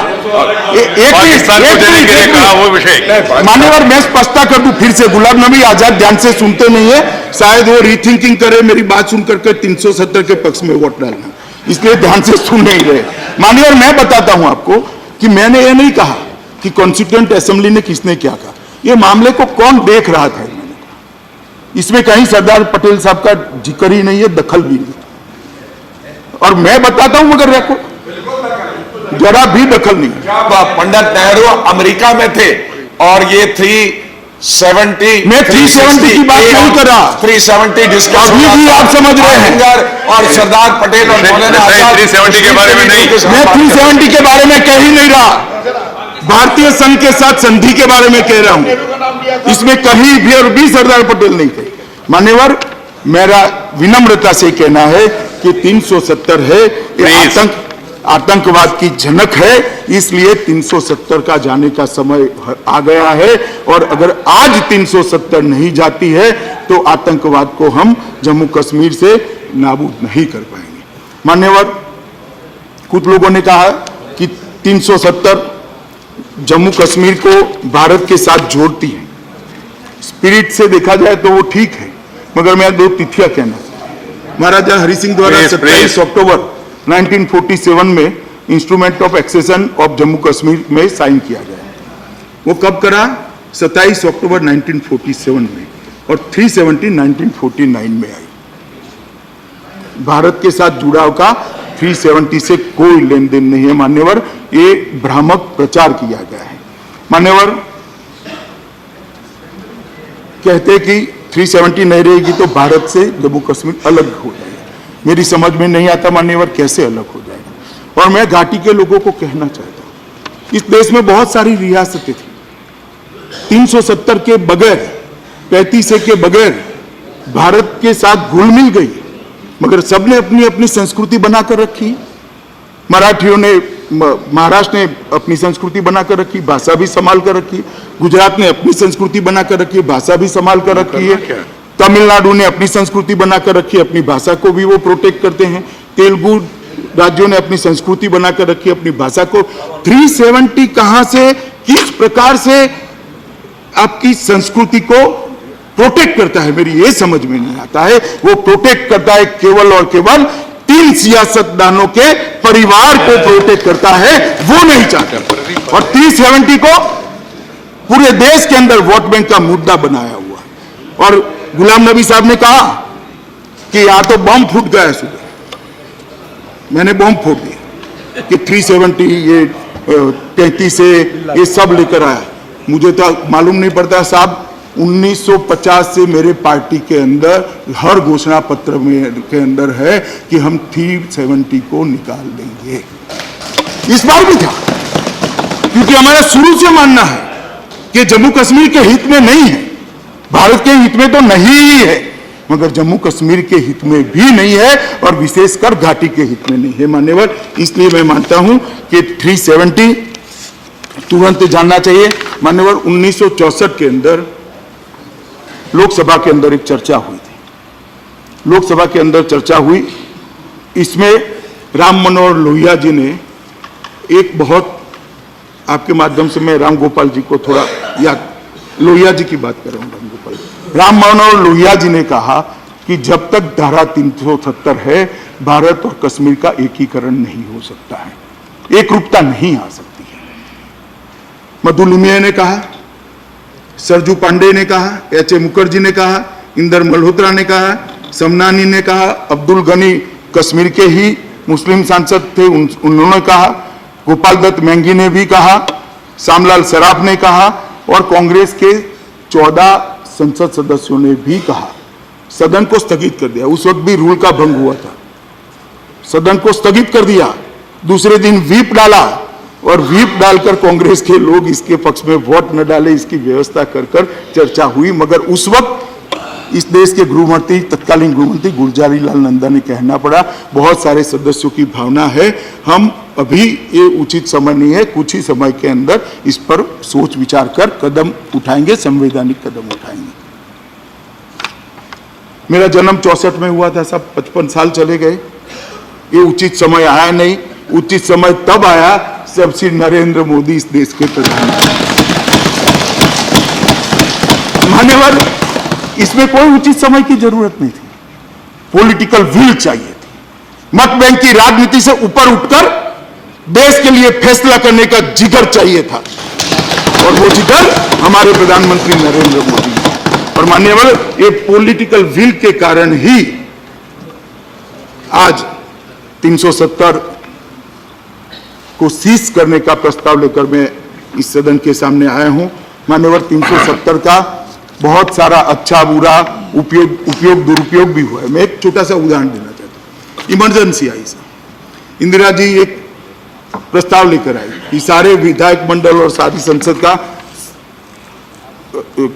पाकिस्तान को देने के लिए कहा वो विषय। मान्यवर, मैं स्पष्टता कर दूं फिर से, गुलाम नबी आजाद ध्यान से सुनते नहीं है, शायद वो रीथिंकिंग करे, मेरी बात सुनकर के 370 के पक्ष में वोट डालना, इसलिए ध्यान से सुन नहीं रहे। मान्यवर, मैं बताता हूं आपको कि मैंने ये नहीं कहा कि कॉन्स्टिट्यूएंट असेंबली ने किसने क्या कहा। ये मामले को कौन देख रहा था, इसमें कहीं सरदार पटेल साहब का जिक्र ही नहीं है, दखल भी नहीं। और मैं बताता हूं मगर रेकॉर्ड जरा भी दखल नहीं। पंडित नेहरू अमेरिका में थे और ये 370 मैं 370 की बात नहीं कर रहा। 370 डिस्कस अभी भी आप समझ रहे हैं। अहिंगर और सरदार पटेल और मौलाना आजाद 370 के बारे में नहीं। मैं 370 के बारे में कह ही नहीं रहा, भारतीय संघ के साथ संधि के बारे में कह रहा हूं। इसमें कहीं भी सरदार पटेल नहीं थे। मान्यवर, मेरा विनम्रता से कहना है कि 370 है, ये आतंकवाद की झनक है, इसलिए 370 का जाने का समय आ गया है। और अगर आज 370 नहीं जाती है तो आतंकवाद को हम जम्मू कश्मीर से नाबूद नहीं कर पाएंगे। मान्यवर, कुछ लोगों ने कहा कि 370 जम्मू कश्मीर को भारत के साथ जोड़ती है। स्पिरिट से देखा जाए तो वो ठीक है, मगर मैं दो तिथियां कहना। महाराजा हरि सिंह द्वारा 27 अक्टूबर 1947 में instrument of accession of Jammu Kashmir में साइन किया गया। वो कब करा? 27 अक्टूबर 1947 में, और 370 1949 में आई। भारत के साथ जुड़ाव का 370 से कोई लेन देन नहीं है। मान्यवर, ये भ्रामक प्रचार किया गया है। मान्यवर, कहते कि 370 नहीं रहेगी तो भारत से जम्मू कश्मीर अलग हो जाएगा। मेरी समझ में नहीं आता मान्यवर कैसे अलग हो जाएगा। और मैं घाटी के लोगों को कहना चाहता हूं, इस देश में बहुत सारी रियासतें थी, 370 के बगैर, 35 के बगैर भारत के साथ घुल मिल गई, मगर सबने अपनी अपनी संस्कृति बनाकर रखी। मराठियों ने, महाराष्ट्र ने अपनी संस्कृति बनाकर रखी, भाषा भी संभाल कर रखी। गुजरात ने अपनी संस्कृति बनाकर रखी, भाषा भी संभाल कर रखी है। तमिलनाडु ने अपनी संस्कृति बनाकर रखी, अपनी भाषा को भी वो प्रोटेक्ट करते हैं। तेलुगु राज्यों ने अपनी संस्कृति बनाकर रखी, अपनी भाषा को। 370 कहां से, किस प्रकार से आपकी संस्कृति को प्रोटेक्ट करता है, मेरी ये समझ में नहीं आता है। वो प्रोटेक्ट करता है केवल और केवल 3 सियासतदानों के परिवार को प्रोटेक्ट करता है, वो नहीं चाहता। और 370 को पूरे देश के अंदर वोट बैंक का मुद्दा बनाया हुआ। और गुलाम नबी साहब ने कहा कि यहां तो बम फूट गया सुबह, मैंने बम फोड़ दिया कि 370 ये 33 से ये सब लेकर आया। मुझे तो मालूम नहीं पड़ता साहब, 1950 से मेरे पार्टी के अंदर हर घोषणा पत्र में के अंदर है कि हम 370 को निकाल देंगे। इस बार भी था, क्योंकि हमारा शुरू से मानना है कि जम्मू कश्मीर के हित में नहीं है, भारत के हित में तो नहीं ही है, मगर जम्मू कश्मीर के हित में भी नहीं है, और विशेषकर घाटी के हित में नहीं है। मान्यवर, इसलिए मैं मानता हूं कि 370 तुरंत जानना चाहिए। मान्यवर, 1964 के अंदर लोकसभा के अंदर एक चर्चा हुई थी, लोकसभा के अंदर चर्चा हुई, इसमें राम मनोहर लोहिया जी ने एक बहुत, आपके माध्यम से मैं राम गोपाल जी को थोड़ा याद, लोहिया जी की बात कर रहा हूं, राम मनोहर लोहिया जी ने कहा कि जब तक धारा 370 है, भारत और कश्मीर का एकीकरण नहीं हो सकता है, एक रूपता नहीं आ सकती है। मधुलिमिया ने कहा, सरजू पांडे ने कहा, एच ए मुखर्जी ने कहा, इंदर मल्होत्रा ने कहा, समनानी ने कहा, अब्दुल गनी कश्मीर के ही मुस्लिम सांसद थे, उन्होंने कहा, गोपाल दत्त मैंगी ने भी कहा, श्यामलाल सराफ ने कहा और कांग्रेस के 14 संसद सदस्यों ने भी कहा। सदन को स्थगित कर दिया। उस वक्त भी रूल का भंग हुआ था, सदन को स्थगित कर दिया। दूसरे दिन व्हीप डाला और व्हीप डालकर कांग्रेस के लोग इसके पक्ष में वोट न डाले, इसकी व्यवस्था कर चर्चा हुई। मगर उस वक्त इस देश के गृहमंत्री, तत्कालीन गृहमंत्री गुलजारी लाल नंदा ने कहना पड़ा, बहुत सारे सदस्यों की भावना है, हम अभी ये उचित समय नहीं है, कुछ ही समय के अंदर इस पर सोच विचार कर कदम उठाएंगे, संवैधानिक कदम उठाएंगे। मेरा जन्म 64 में हुआ था, सब 55 साल चले गए। ये उचित समय आया नहीं। उचित समय तब आया जब श्री नरेंद्र मोदी इस देश के प्रधानमंत्री। मान्यवर, इसमें कोई उचित समय की जरूरत नहीं थी, पॉलिटिकल विल चाहिए थी। मत बैंक की राजनीति से ऊपर उठकर देश के लिए फैसला करने का जिगर चाहिए था और वो जिगर हमारे प्रधानमंत्री नरेंद्र मोदी ने। और मान्यवर, ये पॉलिटिकल विल के कारण ही आज 370 को सीज करने का प्रस्ताव लेकर मैं इस सदन के सामने आया हूं। मान्यवर, 370 का बहुत सारा अच्छा बुरा उपयोग दुरुपयोग भी हुआ है। मैं एक छोटा सा उदाहरण देना चाहता हूं। इमरजेंसी आई, इंदिरा जी एक प्रस्ताव लेकर आई कि सारे विधायक मंडल और सारी संसद का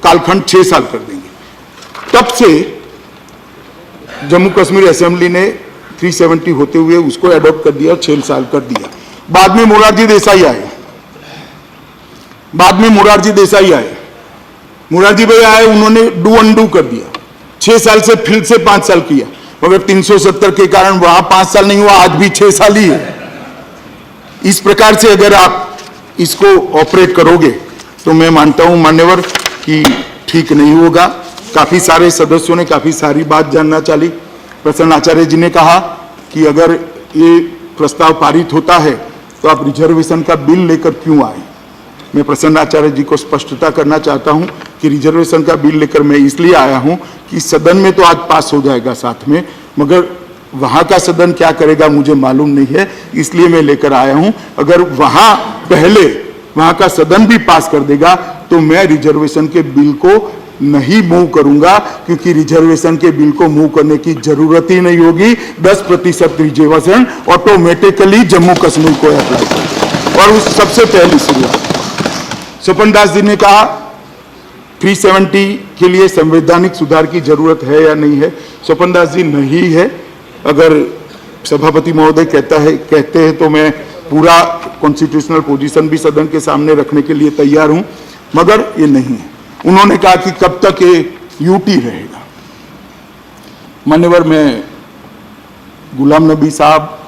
कालखंड 6 साल कर देंगे। तब से जम्मू कश्मीर असेंबली ने 370 होते हुए उसको एडॉप्ट कर दिया और 6 साल कर दिया। बाद में मोरारजी देसाई आए, मोरारजी भाई आए, उन्होंने डू अनडू कर दिया। 6 साल से फिर से 5 साल किया, मगर 370 के कारण वहां 5 साल नहीं हुआ, आज भी 6 साल ही है। इस प्रकार से अगर आप इसको ऑपरेट करोगे तो मैं मानता हूं मान्यवर कि ठीक नहीं होगा। काफी सारे सदस्यों ने काफी सारी बात जानना चाही। प्रसन्न आचार्य जी ने कहा कि अगर ये प्रस्ताव पारित होता है तो आप रिजर्वेशन का बिल लेकर क्यों आए। मैं प्रसन्न आचार्य जी को स्पष्टता करना चाहता हूं कि रिजर्वेशन का बिल लेकर मैं इसलिए आया हूं कि सदन में तो आज पास हो जाएगा साथ में, मगर वहां का सदन क्या करेगा मुझे मालूम नहीं है, इसलिए मैं लेकर आया हूं। अगर वहां का सदन भी पास कर देगा तो मैं रिजर्वेशन के बिल को नहीं मूव करूंगा, क्योंकि रिजर्वेशन के बिल को मूव करने की जरूरत ही नहीं होगी। 10% रिजर्वेशन ऑटोमेटिकली जम्मू कश्मीर को अप्लाई करेगा। और उस सबसे पहली शुरुआत स्वपन दास जी ने कहा 370 के लिए संवैधानिक सुधार की जरूरत है या नहीं है। स्वपन दास जी, नहीं है। अगर सभापति महोदय कहते हैं तो मैं पूरा कॉन्स्टिट्यूशनल पोजीशन भी सदन के सामने रखने के लिए तैयार हूं, मगर ये नहीं है। उन्होंने कहा कि कब तक ये यूटी रहेगा। मान्यवर, मैं गुलाम नबी साहब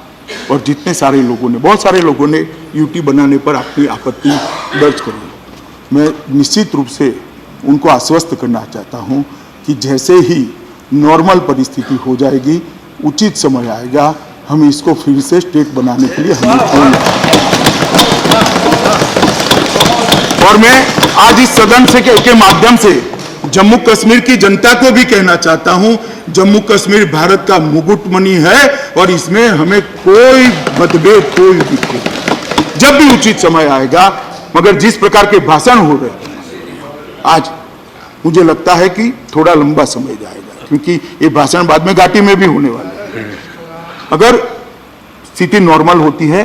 और जितने सारे लोगों ने, बहुत सारे लोगों ने यूटी बनाने पर अपनी आपत्ति दर्ज करी। मैं निश्चित रूप से उनको आश्वस्त करना चाहता हूं कि जैसे ही नॉर्मल परिस्थिति हो जाएगी, उचित समय आएगा, हम इसको फिर से स्टेट बनाने के लिए और मैं आज इस सदन के माध्यम से जम्मू कश्मीर की जनता को भी कहना चाहता हूं, जम्मू कश्मीर भारत का मुकुटमणि है और इसमें हमें कोई मतभेद, कोई दिक्कत, जब भी उचित समय आएगा। मगर जिस प्रकार के भाषण हो रहे हैं आज, मुझे लगता है कि थोड़ा लंबा समय जाएगा, क्योंकि ये भाषण बाद में घाटी में भी होने वाला है। अगर स्थिति नॉर्मल होती है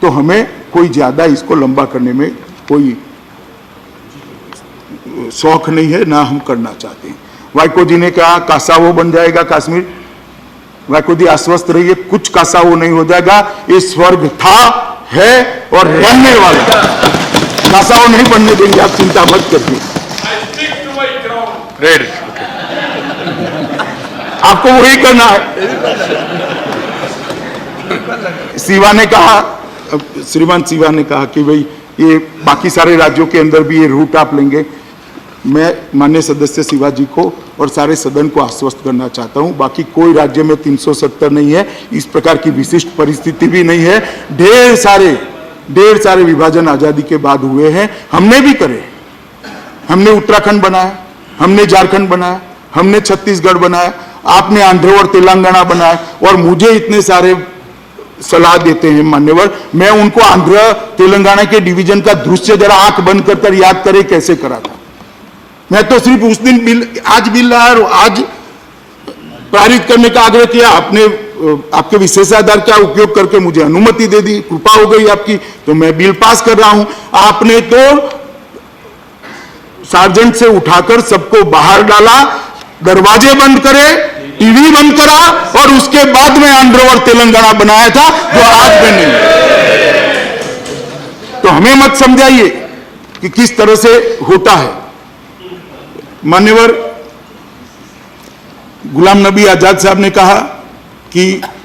तो हमें कोई ज्यादा इसको लंबा करने में कोई शौक नहीं है, ना हम करना चाहते हैं। वाइको जी ने कहा कासावो बन जाएगा कश्मीर। वाइको जी आश्वस्त रहिए, कुछ कासावो नहीं हो जाएगा। ये स्वर्ग था, है और रहने वाला। कासावो नहीं बनने देंगे, आप चिंता मत करिए। आपको वही करना है। शिवा ने कहा, श्रीमान शिवा ने कहा कि भाई ये बाकी सारे राज्यों के अंदर भी ये रूट आप लेंगे। मैं माननीय सदस्य शिवा जी को और सारे सदन को आश्वस्त करना चाहता हूं, बाकी कोई राज्य में 370 नहीं है, इस प्रकार की विशिष्ट परिस्थिति भी नहीं है। ढेर सारे विभाजन आजादी के बाद हुए हैं, हमने भी करे। हमने उत्तराखंड बनाया, हमने झारखंड बनाया, हमने छत्तीसगढ़ बनाया, आपने आंध्र और तेलंगाना बनाया, और मुझे इतने सारे सलाह देते हैं मान्यवर, मैं उनको आंध्र तेलंगाना के डिवीजन का दृश्य जरा आंख बंद कर याद करे कैसे करा था। मैं तो सिर्फ उस दिन बिल, आज बिल लाया और आज पारित करने का आग्रह किया, आपने आपके विशेषाधिकार का उपयोग करके मुझे अनुमति दे दी, कृपा हो गई आपकी, तो मैं बिल पास कर रहा हूं। आपने तो सार्जेंट से उठाकर सबको बाहर डाला, दरवाजे बंद करे, टीवी बंद करा, और उसके बाद में आंध्र और तेलंगाना बनाया था, जो आज में नहीं। तो हमें मत समझाइए कि किस तरह से होता है। मान्यवर गुलाम नबी आजाद साहब ने कहा कि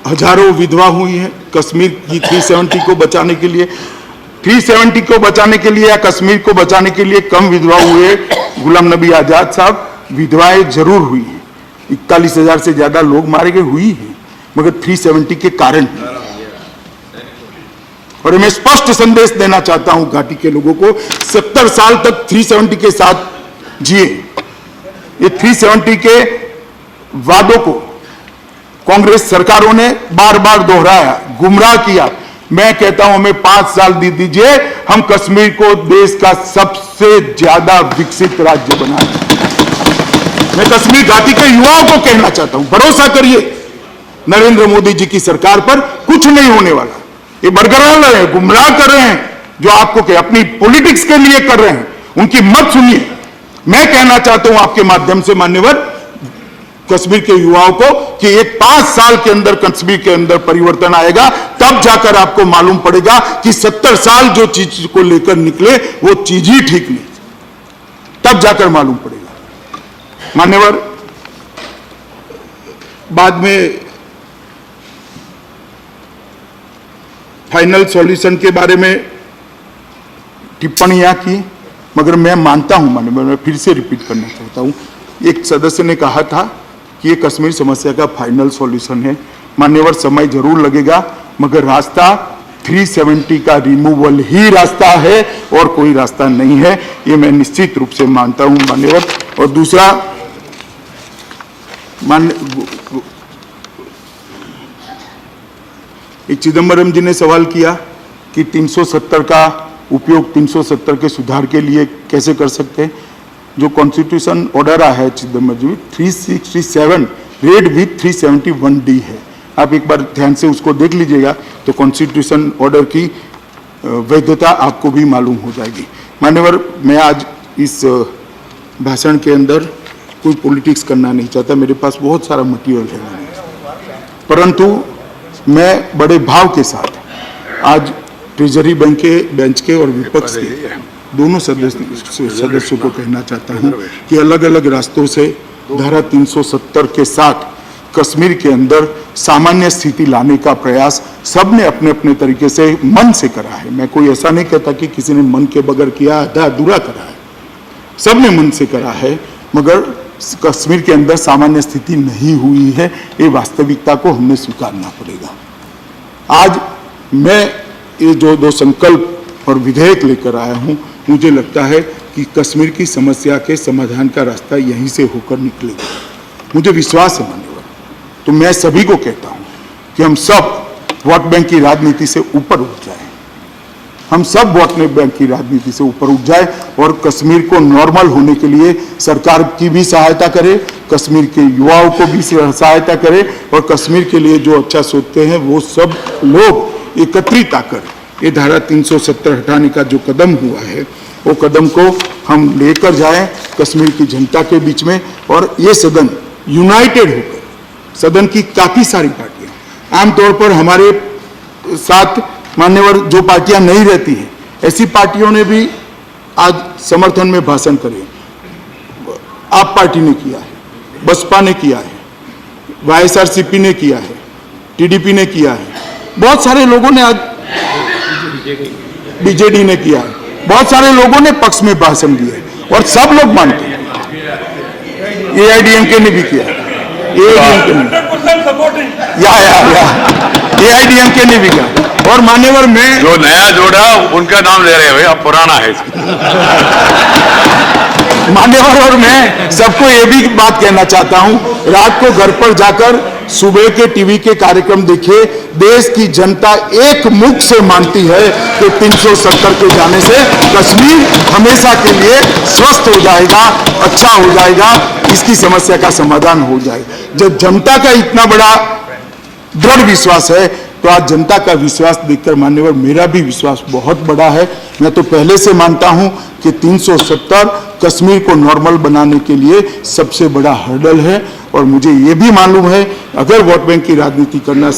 हजारों विधवा हुई हैं कश्मीर की 370 को बचाने के लिए, 370 को बचाने के लिए या कश्मीर को बचाने के लिए कम विधवा हुए गुलाम नबी आजाद साहब। विधवाएं जरूर हुई हैं, 41,000 से ज्यादा लोग मारे गए हुई हैं, मगर 370 के कारण। और मैं स्पष्ट संदेश देना चाहता हूं घाटी के लोगों को, 70 साल तक 370 के साथ जिए। ये 370 के वादों को कांग्रेस सरकारों ने बार बार दोहराया, गुमराह किया। मैं कहता हूं हमें 5 साल दे दीजिए, हम कश्मीर को देश का सबसे ज्यादा विकसित राज्य बनाएंगे। मैं कश्मीर घाटी के युवाओं को कहना चाहता हूं, भरोसा करिए नरेंद्र मोदी जी की सरकार पर, कुछ नहीं होने वाला। ये बरकरार रहे हैं, गुमराह कर रहे हैं, जो आपको अपनी पॉलिटिक्स के लिए कर रहे हैं, उनकी मत सुनिए। मैं कहना चाहता हूं आपके माध्यम से मान्यवर कश्मीर के युवाओं को कि एक 5 साल के अंदर कश्मीर के अंदर परिवर्तन आएगा, तब जाकर आपको मालूम पड़ेगा कि 70 साल जो चीज को लेकर निकले वो चीज ही ठीक नहीं, तब जाकर मालूम पड़ेगा। मान्यवर बाद में फाइनल सॉल्यूशन के बारे में टिप्पणियां की, मगर मैं मानता हूं मान्यवर, मैं फिर से रिपीट करना चाहता हूं, एक सदस्य ने कहा था कि ये कश्मीर समस्या का फाइनल सॉल्यूशन है। मान्यवर समय जरूर लगेगा, मगर रास्ता 370 का रिमूवल ही रास्ता है और कोई रास्ता नहीं है, ये मैं निश्चित रूप से मानता हूं मान्यवर। और दूसरा, चिदम्बरम जी ने सवाल किया कि 370 का उपयोग 370 के सुधार के लिए कैसे कर सकते हैं। जो कॉन्स्टिट्यूशन ऑर्डर आया है चिदम्बरम जी, 367 रेड विथ 371D है। आप एक बार ध्यान से उसको देख लीजिएगा तो कॉन्स्टिट्यूशन ऑर्डर की वैधता आपको भी मालूम हो जाएगी। मान्यवर, मैं आज इस भाषण के अंदर कोई पॉलिटिक्स करना नहीं चाहता, मेरे पास बहुत सारा मटेरियल है, परंतु मैं बड़े भाव के साथ आज ट्रेजरी बैंक के बेंच के और विपक्ष के दोनों सदस्यों को कहना चाहता हूं कि अलग अलग रास्तों से धारा 370 के साथ कश्मीर के अंदर सामान्य स्थिति लाने का प्रयास सबने अपने अपने तरीके से मन से करा है। मैं कोई ऐसा नहीं कहता कि किसी ने मन के बगैर किया, आधा अधूरा करा है, सबने मन से करा है, मगर कश्मीर के अंदर सामान्य स्थिति नहीं हुई है, ये वास्तविकता को हमने स्वीकारना पड़ेगा। आज मैं ये जो 2 संकल्प और विधेयक लेकर आया हूं, मुझे लगता है कि कश्मीर की समस्या के समाधान का रास्ता यहीं से होकर निकलेगा, मुझे विश्वास है मान्यवर। तो मैं सभी को कहता हूं कि हम सब वोट बैंक की राजनीति से ऊपर उठ जाएं, हम सब वोट बैंक की राजनीति से ऊपर उठ जाए और कश्मीर को नॉर्मल होने के लिए सरकार की भी सहायता करे, कश्मीर के युवाओं को भी सहायता करे, और कश्मीर के लिए जो अच्छा सोचते हैं वो सब लोग एकत्रित आकर ये धारा 370 हटाने का जो कदम हुआ है वो कदम को हम लेकर जाएं कश्मीर की जनता के बीच में। और ये सदन यूनाइटेड होकर, सदन की काफी सारी पार्टियां, आमतौर पर हमारे साथ मान्यवर जो पार्टियां नहीं रहती हैं, ऐसी पार्टियों ने भी आज समर्थन में भाषण करे। आप पार्टी ने किया है, बसपा ने किया है, YSRCP ने किया है, TDP ने किया है, बहुत सारे लोगों ने आज BJD ने किया है, बहुत सारे लोगों ने पक्ष में भाषण दिए और सब लोग मानते हैं। AIDMK ने भी किया, AIDMK ने, AIDMK ने भी किया। और मान्यवर में जो नया जोड़ा उनका नाम ले रहे हैं भाई, अब पुराना है। मान्यवर, और मैं सबको ये भी बात कहना चाहता हूं, रात को घर पर जाकर सुबह के टीवी के कार्यक्रम देखिए, देश की जनता एक मुख से मानती है कि 370 के जाने से कश्मीर हमेशा के लिए स्वस्थ हो जाएगा, अच्छा हो जाएगा, इसकी समस्या का समाधान हो जाएगा। जब जनता का इतना बड़ा दृढ़ विश्वास है, तो आज जनता का विश्वास देखकर मान्यवर मेरा भी विश्वास बहुत बड़ा है। मैं तो पहले से मानता हूं कि 370 कश्मीर को नॉर्मल बनाने के लिए सबसे बड़ा हर्डल है, और मुझे ये भी मालूम है अगर वोट बैंक की राजनीति करना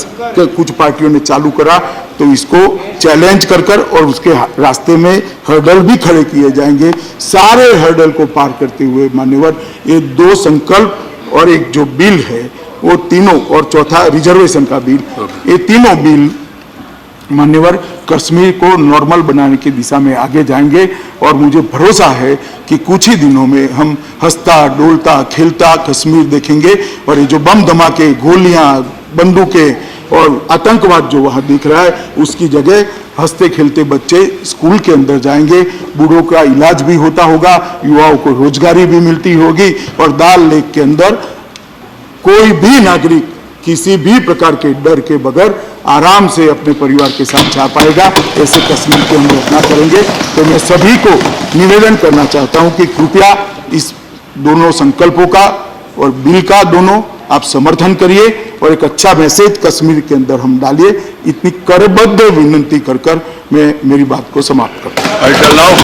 कुछ पार्टियों ने चालू करा तो इसको चैलेंज कर कर और उसके रास्ते में हर्डल भी खड़े किए जाएंगे। सारे हर्डल को पार करते हुए मान्यवर ये 2 संकल्प और एक जो बिल है वो तीनों, और चौथा रिजर्वेशन का बिल, ये तीनों बिल मान्यवर कश्मीर को नॉर्मल बनाने की दिशा में आगे जाएंगे। और मुझे भरोसा है कि कुछ ही दिनों में हम हंसता डोलता खेलता कश्मीर देखेंगे, और ये जो बम धमाके, गोलियां, बंदूकें और आतंकवाद जो वहां दिख रहा है, उसकी जगह हंसते खेलते बच्चे स्कूल के अंदर जाएंगे, बूढ़ों का इलाज भी होता होगा, युवाओं को रोजगारी भी मिलती होगी, और दाल लेक के अंदर कोई भी नागरिक किसी भी प्रकार के डर के बगैर आराम से अपने परिवार के साथ जा पाएगा। ऐसे कश्मीर के हम रचना करेंगे। तो मैं सभी को निवेदन करना चाहता हूं कि कृपया इस दोनों संकल्पों का और बिल का दोनों आप समर्थन करिए, और एक अच्छा मैसेज कश्मीर के अंदर हम डालिए। इतनी करबद्ध विनती कर मैं मेरी बात को समाप्त करता हूं।